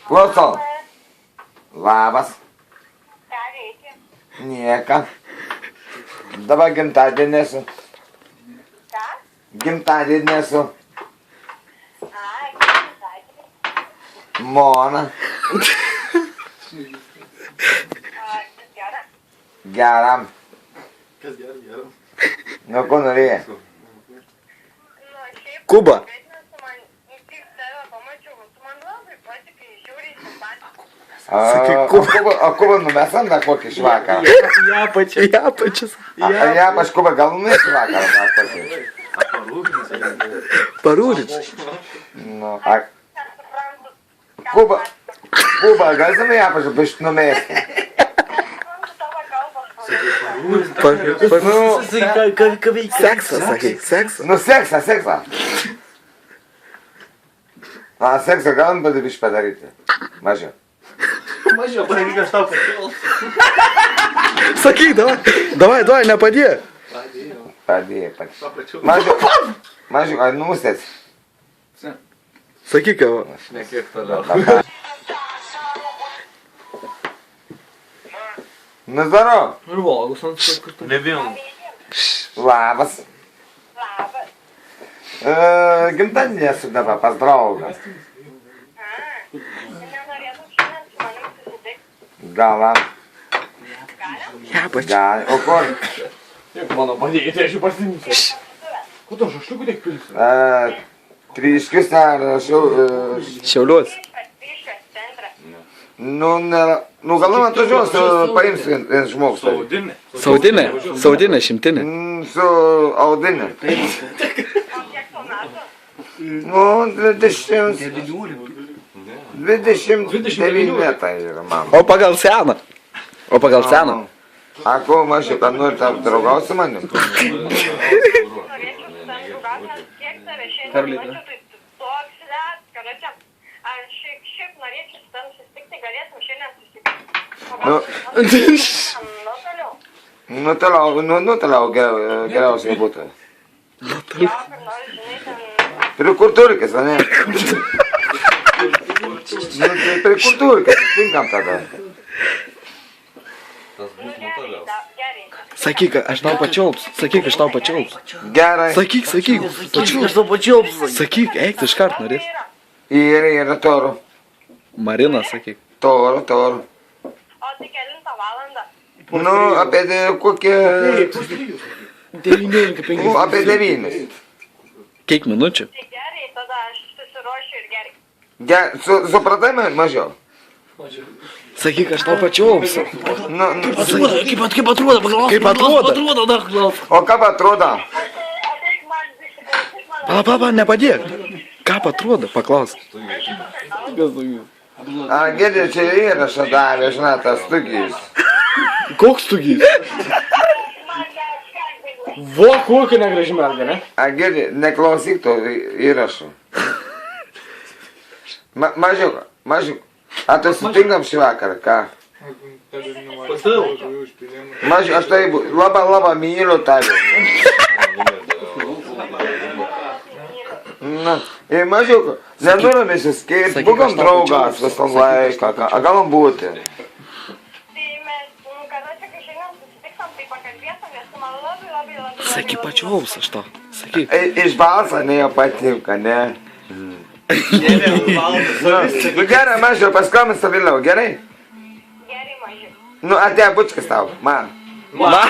Klausau. Labas. Ką reikia? Nieka. Dabar gimtadienį esu. Ką? Gimtadienį esu. Ai, gimtadienį. Mona. Kas gera? Geram. Kas geram? Nu, ko norėjai? Nu, šiaip... Kuba. Bet nesu man, tik tave pamačiau, tu man labai patikai, žiūriai simpatiškai. O Kuba numesan dar kokį šį vakarą? Ja pačias. Ja, aš Kuba gal numes šį vakarą. Parūdins. Nu, Nesuprantu, ką Kuba. pasakė. Kuba, gal zami ja pažiūrėt numesti? Nesuprantu tavo kalbą, Seksą, sakai, seksą. Nu, seksą. Seksą galim padaryt padaryti. Mažiau. Mažiau, padaryk aš tau pakėl. Sakyk, davai, nepadėk. Padėjai. Papračiau. Mažiau, ar numustės? Sakyk, ką. Nekiek toliau. Nu, zdaro. Ir valgus ant kažkur. Nebijom. Labas. Labas. Gimtadienį esu dabar pas draugą. Nenorėtum šiandien su manim susitikti. Galam. Galim? Ja pačias. Gal. O kur? Jeigu mano padėjai, tai aš jau pasimsiu. Ko tu šašliukų tiek pilsi? Tryškius ar Šiauliuos. Atvyšęs centrą. Nu, galam atvažiuosiu, paimsiu vieną žmogus. Saudinė, šimtinė. Su audinė. O kiek tau metų? Nu, 29 metai yra mano. O pagal seną. A ko, mažiau, kad nori tarp draugauti su manim? Norėčiau su tavim draugaut, nes kiek tave šiandien mačiau, tai toks let, kada čia. Aš šiaip norėčiau su tavim susitikti, galėtum šiandien susitikti. O gal Nu, toliau geriausiai būtų. Jo, kur nors, žinai, ten... Prie kultūrikės, o ne? Nu, tai prie kultūrikės, tinkam tada. Gerai. Sakyk, aš tau pačiaups. Gerai. Sakyk. Sakyk, eik, iš kart norės. Yra toro. Marina, sakyk. Toro. O tai kelintą valandą? Nu, apie kokie... Nu, apie 9. Kiek minučių? Tai gerai, tada aš susiruošiu ir gerai. Supratai mažiau? Sakyk, aš tau pačiaups. Nu, Kaip atrodo, pagalvok. Kaip atrodo? o kaip atrodo? Ateik man, Pala, nepadėk. Kaip atrodo, paklausk. Gėdė, čia įrašą davė, žinai, tas stugys. Koks tugys? Vo, kokį negraži merga, ne? Gėdė, neklausyk to įrašų. Mažiuk. A tu sutinkam šį vakarą, ką? Pasau. Mažiuk, aš tai labai myliu tave. Na, mažiuk, nenurim išsiskirti, būkam draugas visą laiką, a galim būti. Tai mes, kada čia kai šiandien susitiksim, tai pakalbėsim, nes tu man labai. Sakyk, pačiaups aš tau. Sakyk. Iš balso ne jo patinka, ne? Nu gerai, mažiau, paskambinsiu vėliau, gerai? Gerai, mažiau. Nu, atėjo bučkas tau, man. Ma.